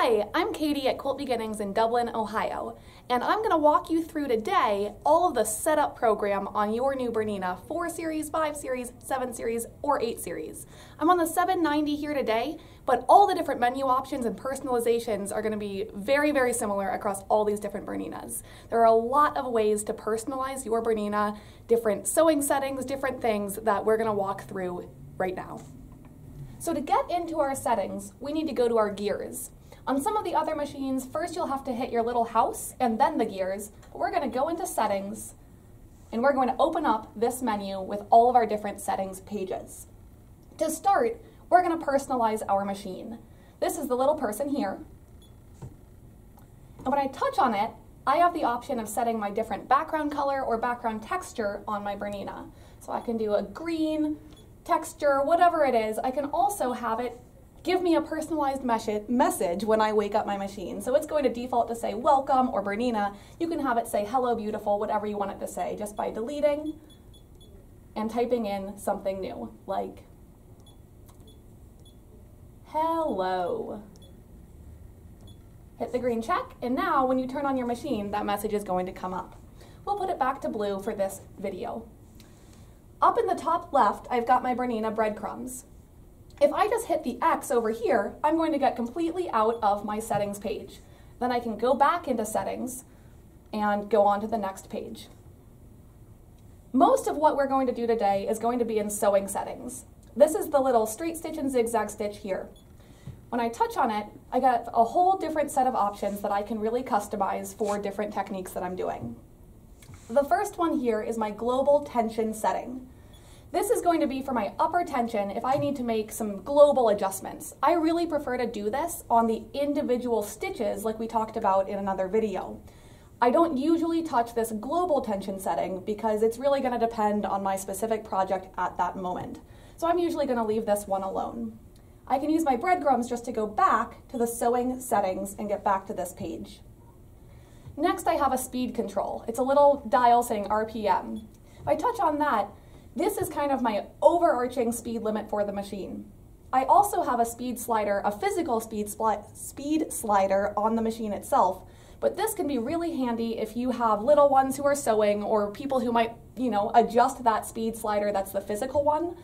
Hi, I'm Katie at Quilt Beginnings in Dublin, Ohio, and I'm going to walk you through today all of the setup program on your new BERNINA 4 series, 5 series, 7 series, or 8 series. I'm on the 790 here today, but all the different menu options and personalizations are going to be very, very similar across all these different BERNINAs. There are a lot of ways to personalize your BERNINA, different sewing settings, different things that we're going to walk through right now. So to get into our settings, we need to go to our gears. On some of the other machines, first you'll have to hit your little house and then the gears, but we're going to go into settings and we're going to open up this menu with all of our different settings pages. To start, we're going to personalize our machine. This is the little person here. And when I touch on it, I have the option of setting my different background color or background texture on my BERNINA. So I can do a green texture, whatever it is. I can also have it give me a personalized message when I wake up my machine. So it's going to default to say welcome or BERNINA. You can have it say hello beautiful, whatever you want it to say, just by deleting and typing in something new, like hello. Hit the green check, and now when you turn on your machine, that message is going to come up. We'll put it back to blue for this video. Up in the top left, I've got my BERNINA breadcrumbs. If I just hit the X over here, I'm going to get completely out of my settings page. Then I can go back into settings and go on to the next page. Most of what we're going to do today is going to be in sewing settings. This is the little straight stitch and zigzag stitch here. When I touch on it, I get a whole different set of options that I can really customize for different techniques that I'm doing. The first one here is my global tension setting. This is going to be for my upper tension if I need to make some global adjustments. I really prefer to do this on the individual stitches like we talked about in another video. I don't usually touch this global tension setting because it's really going to depend on my specific project at that moment. So I'm usually going to leave this one alone. I can use my breadcrumbs just to go back to the sewing settings and get back to this page. Next, I have a speed control. It's a little dial saying RPM. If I touch on that, this is kind of my overarching speed limit for the machine. I also have a speed slider, a physical speed slider on the machine itself, but this can be really handy if you have little ones who are sewing or people who might, adjust that speed slider that's the physical one.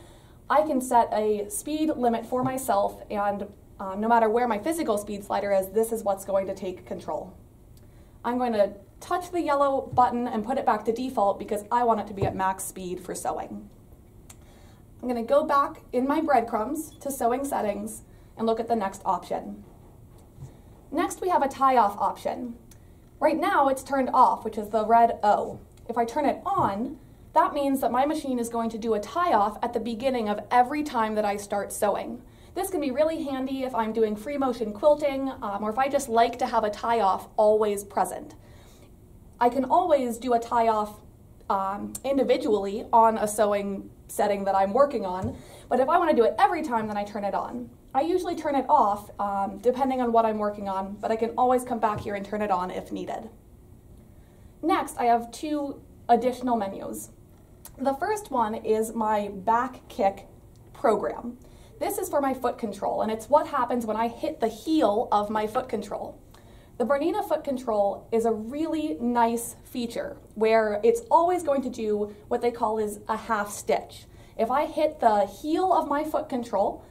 I can set a speed limit for myself, and no matter where my physical speed slider is, this is what's going to take control. I'm going to touch the yellow button and put it back to default because I want it to be at max speed for sewing. I'm going to go back in my breadcrumbs to sewing settings and look at the next option. Next, we have a tie-off option. Right now it's turned off, which is the red O. If I turn it on, that means that my machine is going to do a tie-off at the beginning of every time that I start sewing. This can be really handy if I'm doing free motion quilting or if I just like to have a tie-off always present. I can always do a tie-off individually on a sewing setting that I'm working on, but if I want to do it every time, then I turn it on. I usually turn it off depending on what I'm working on, but I can always come back here and turn it on if needed. Next, I have two additional menus. The first one is my back kick program. This is for my foot control, and it's what happens when I hit the heel of my foot control. The BERNINA foot control is a really nice feature where it's always going to do what they call is a half stitch. If I hit the heel of my foot control,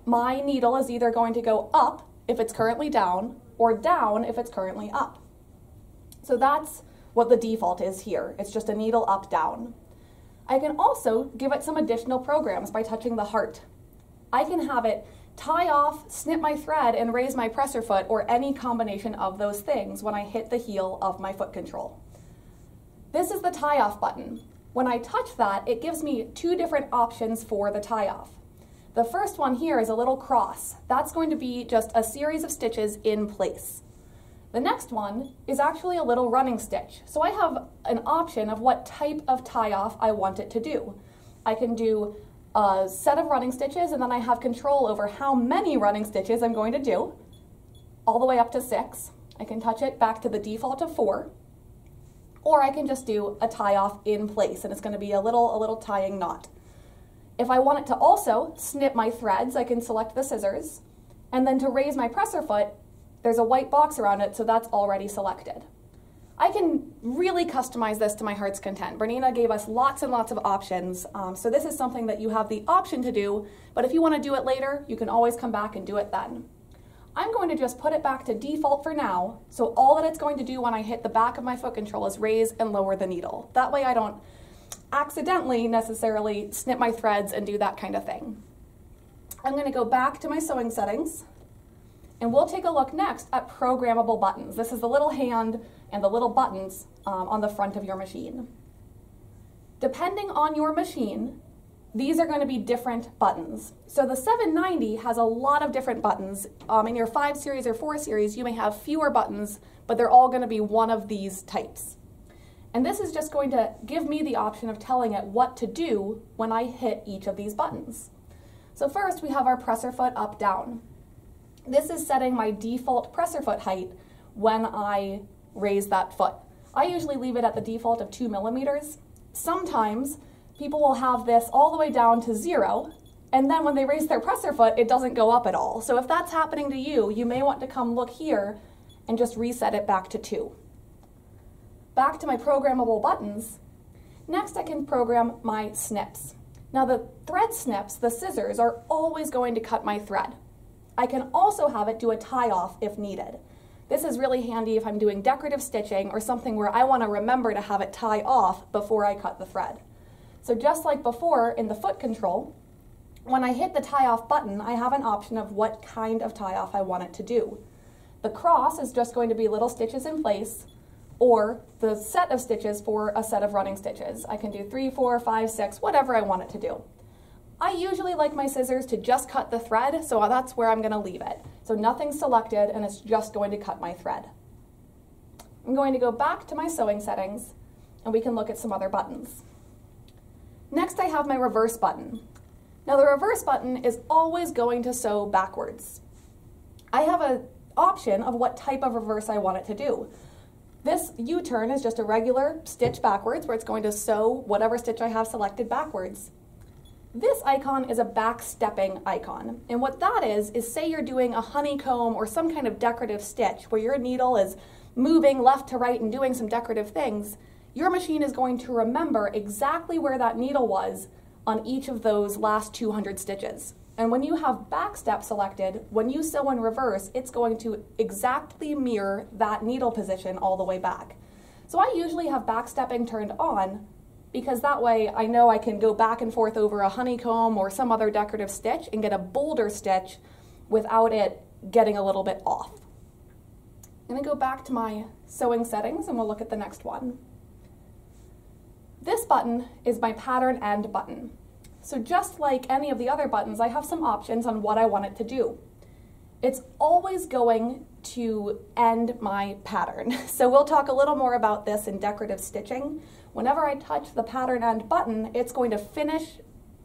my needle is either going to go up if it's currently down or down if it's currently up. So that's what the default is here. It's just a needle up, down. I can also give it some additional programs by touching the heart. I can have it tie off, snip my thread, and raise my presser foot, or any combination of those things when I hit the heel of my foot control. This is the tie off button. When I touch that, it gives me two different options for the tie off. The first one here is a little cross. That's going to be just a series of stitches in place. The next one is actually a little running stitch. So I have an option of what type of tie off I want it to do. I can do a set of running stitches, and then I have control over how many running stitches I'm going to do, all the way up to 6. I can touch it back to the default of 4, or I can just do a tie off in place, and it's going to be a little tying knot. If I want it to also snip my threads, I can select the scissors, and then to raise my presser foot, There's a white box around it, so that's already selected. I can really customize this to my heart's content. BERNINA gave us lots and lots of options, so this is something that you have the option to do, but if you want to do it later, you can always come back and do it then. I'm going to just put it back to default for now, so all that it's going to do when I hit the back of my foot control is raise and lower the needle. That way I don't accidentally necessarily snip my threads and do that kind of thing. I'm going to go back to my sewing settings, and we'll take a look next at programmable buttons. This is the little hand and the little buttons on the front of your machine. Depending on your machine, these are going to be different buttons. So the 790 has a lot of different buttons. In your 5 series or 4 series, you may have fewer buttons, but they're all going to be one of these types. And this is just going to give me the option of telling it what to do when I hit each of these buttons. So first we have our presser foot up down. This is setting my default presser foot height when I raise that foot. I usually leave it at the default of 2 millimeters. Sometimes people will have this all the way down to 0, and then when they raise their presser foot, it doesn't go up at all. So if that's happening to you, you may want to come look here and just reset it back to 2. Back to my programmable buttons. Next I can program my snips. Now the thread snips, the scissors, are always going to cut my thread. I can also have it do a tie-off if needed. This is really handy if I'm doing decorative stitching or something where I want to remember to have it tie off before I cut the thread. So just like before in the foot control, when I hit the tie off button, I have an option of what kind of tie off I want it to do. The cross is just going to be little stitches in place, or the set of stitches for a set of running stitches. I can do 3, 4, 5, 6, whatever I want it to do. I usually like my scissors to just cut the thread, so that's where I'm going to leave it. So nothing's selected and it's just going to cut my thread. I'm going to go back to my sewing settings and we can look at some other buttons. Next I have my reverse button. Now the reverse button is always going to sew backwards. I have an option of what type of reverse I want it to do. This U-turn is just a regular stitch backwards where it's going to sew whatever stitch I have selected backwards. This icon is a backstepping icon, and what that is say you're doing a honeycomb or some kind of decorative stitch where your needle is moving left to right and doing some decorative things. Your machine is going to remember exactly where that needle was on each of those last 200 stitches. And when you have backstep selected, when you sew in reverse, it's going to exactly mirror that needle position all the way back. So I usually have backstepping turned on because that way I know I can go back and forth over a honeycomb or some other decorative stitch and get a bolder stitch without it getting a little bit off. I'm going to go back to my sewing settings and we'll look at the next one. This button is my pattern end button. So just like any of the other buttons, I have some options on what I want it to do. It's always going to end my pattern. So we'll talk a little more about this in decorative stitching. Whenever I touch the pattern end button, it's going to finish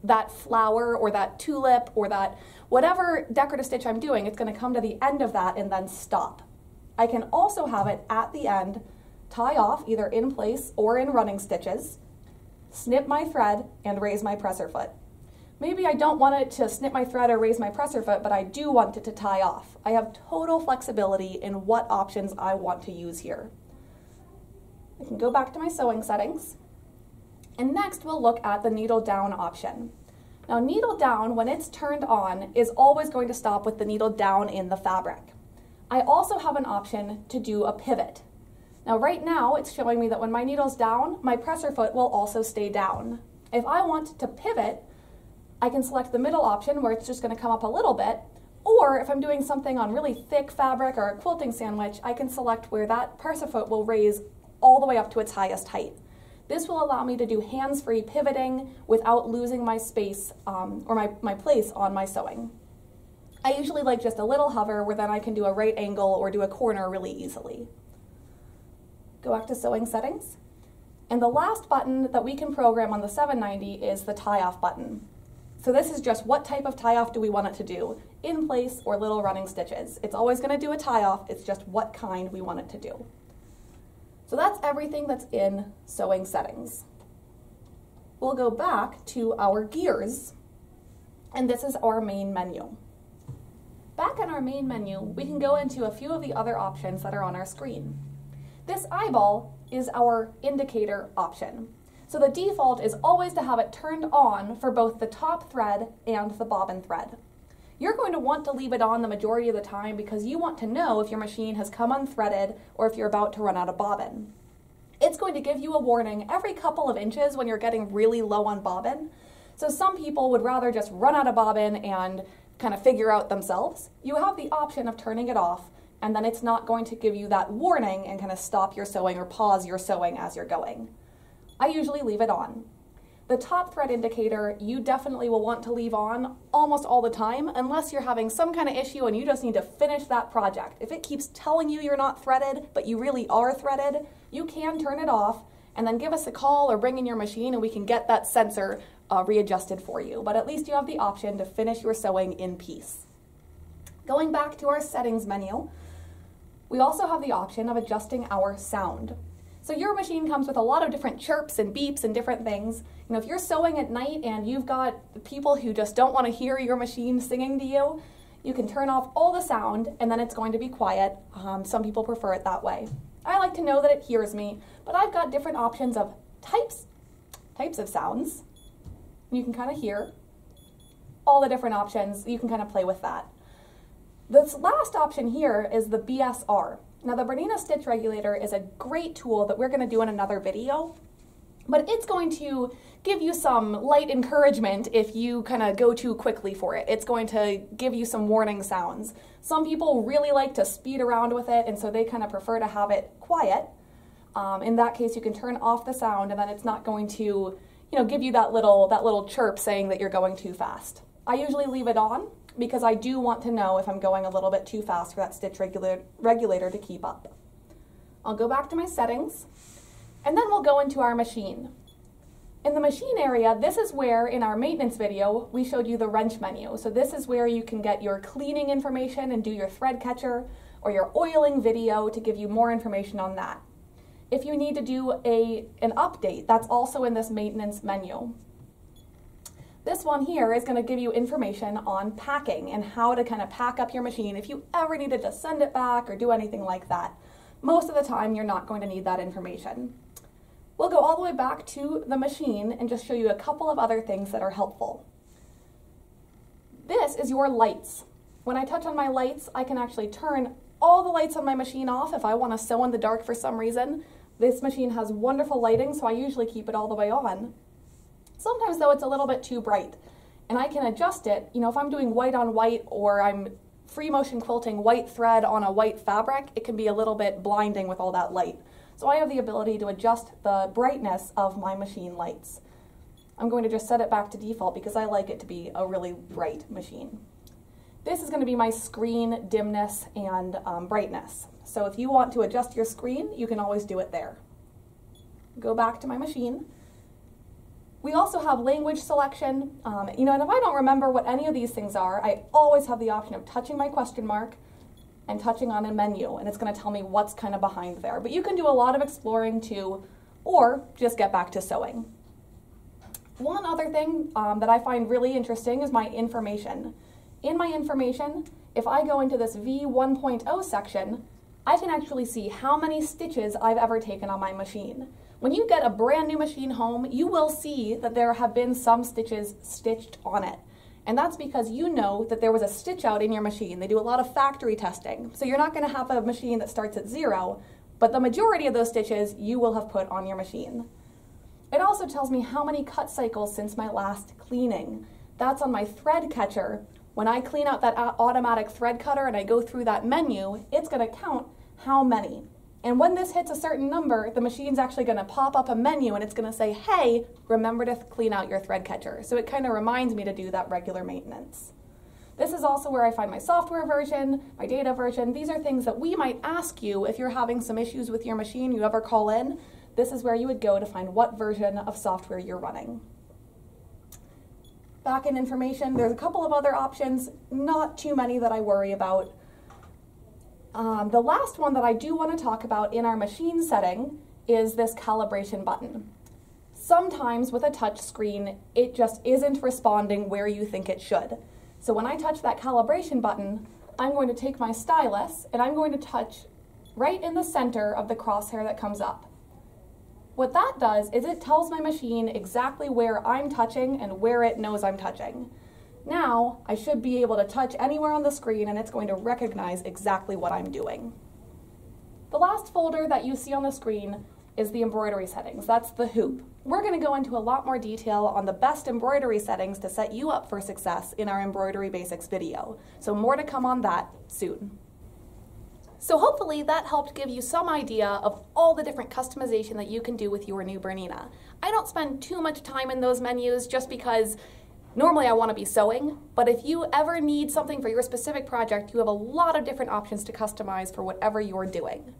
that flower or that tulip or that whatever decorative stitch I'm doing, it's going to come to the end of that and then stop. I can also have it at the end tie off either in place or in running stitches, snip my thread, and raise my presser foot. Maybe I don't want it to snip my thread or raise my presser foot, but I do want it to tie off. I have total flexibility in what options I want to use here. I can go back to my sewing settings, and next we'll look at the needle down option. Now needle down, when it's turned on, is always going to stop with the needle down in the fabric. I also have an option to do a pivot. Now right now it's showing me that when my needle's down, my presser foot will also stay down. If I want to pivot, I can select the middle option where it's just going to come up a little bit, or if I'm doing something on really thick fabric or a quilting sandwich, I can select where that presser foot will raise all the way up to its highest height. This will allow me to do hands-free pivoting without losing my space or my place on my sewing. I usually like just a little hover where then I can do a right angle or do a corner really easily. Go back to sewing settings. And the last button that we can program on the 790 is the tie-off button. So this is just what type of tie-off do we want it to do, in place or little running stitches. It's always going to do a tie-off, it's just what kind we want it to do. So that's everything that's in sewing settings. We'll go back to our gears, and this is our main menu. Back on our main menu, we can go into a few of the other options that are on our screen. This eyeball is our indicator option. So the default is always to have it turned on for both the top thread and the bobbin thread. You're going to want to leave it on the majority of the time because you want to know if your machine has come unthreaded or if you're about to run out of bobbin. It's going to give you a warning every couple of inches when you're getting really low on bobbin. So some people would rather just run out of bobbin and kind of figure out themselves. You have the option of turning it off, and then it's not going to give you that warning and kind of stop your sewing or pause your sewing as you're going. I usually leave it on. The top thread indicator, you definitely will want to leave on almost all the time unless you're having some kind of issue and you just need to finish that project. If it keeps telling you you're not threaded, but you really are threaded, you can turn it off and then give us a call or bring in your machine and we can get that sensor readjusted for you. But at least you have the option to finish your sewing in peace. Going back to our settings menu, we also have the option of adjusting our sound. So your machine comes with a lot of different chirps and beeps and different things. You know, if you're sewing at night and you've got people who just don't want to hear your machine singing to you, you can turn off all the sound and then it's going to be quiet. Some people prefer it that way. I like to know that it hears me, but I've got different options of types of sounds. You can kind of hear all the different options. You can kind of play with that. This last option here is the BSR. Now the BERNINA stitch regulator is a great tool that we're going to do in another video, but it's going to give you some light encouragement if you kind of go too quickly for it. It's going to give you some warning sounds. Some people really like to speed around with it, and so they kind of prefer to have it quiet. In that case, you can turn off the sound, and then it's not going to, give you that little chirp saying that you're going too fast. I usually leave it on because I do want to know if I'm going a little bit too fast for that stitch regulator to keep up. I'll go back to my settings, and then we'll go into our machine. In the machine area, this is where, in our maintenance video, we showed you the wrench menu. So this is where you can get your cleaning information and do your thread catcher, or your oiling video to give you more information on that. If you need to do an update, that's also in this maintenance menu. This one here is going to give you information on packing and how to kind of pack up your machine if you ever needed to send it back or do anything like that. Most of the time, you're not going to need that information. We'll go all the way back to the machine and just show you a couple of other things that are helpful. This is your lights. When I touch on my lights, I can actually turn all the lights on my machine off if I want to sew in the dark for some reason. This machine has wonderful lighting, so I usually keep it all the way on. Sometimes though it's a little bit too bright, and I can adjust it. If I'm doing white on white or I'm free motion quilting white thread on a white fabric, it can be a little bit blinding with all that light. So I have the ability to adjust the brightness of my machine lights. I'm going to just set it back to default because I like it to be a really bright machine. This is going to be my screen dimness and brightness. So if you want to adjust your screen, you can always do it there. Go back to my machine. We also have language selection, and if I don't remember what any of these things are, I always have the option of touching my question mark and touching on a menu, and it's going to tell me what's kind of behind there. But you can do a lot of exploring too, or just get back to sewing. One other thing that I find really interesting is my information. In my information, if I go into this V1.0 section, I can actually see how many stitches I've ever taken on my machine. When you get a brand new machine home, you will see that there have been some stitches stitched on it. And that's because you know that there was a stitch out in your machine. They do a lot of factory testing. So you're not going to have a machine that starts at 0, but the majority of those stitches you will have put on your machine. It also tells me how many cut cycles since my last cleaning. That's on my thread catcher. When I clean out that automatic thread cutter and I go through that menu, it's going to count how many. And when this hits a certain number, the machine's actually going to pop up a menu and it's going to say, hey, remember to clean out your thread catcher. So it kind of reminds me to do that regular maintenance. This is also where I find my software version, my data version. These are things that we might ask you if you're having some issues with your machine, you ever call in. This is where you would go to find what version of software you're running. Back in information, there's a couple of other options, not too many that I worry about. The last one that I do want to talk about in our machine setting is this calibration button. Sometimes with a touch screen, it just isn't responding where you think it should. So when I touch that calibration button, I'm going to take my stylus and I'm going to touch right in the center of the crosshair that comes up. What that does is it tells my machine exactly where I'm touching and where it knows I'm touching. Now, I should be able to touch anywhere on the screen and it's going to recognize exactly what I'm doing. The last folder that you see on the screen is the embroidery settings. That's the hoop. We're going to go into a lot more detail on the best embroidery settings to set you up for success in our embroidery basics video. So more to come on that soon. So hopefully that helped give you some idea of all the different customization that you can do with your new BERNINA. I don't spend too much time in those menus just because normally I want to be sewing, but if you ever need something for your specific project, you have a lot of different options to customize for whatever you're doing.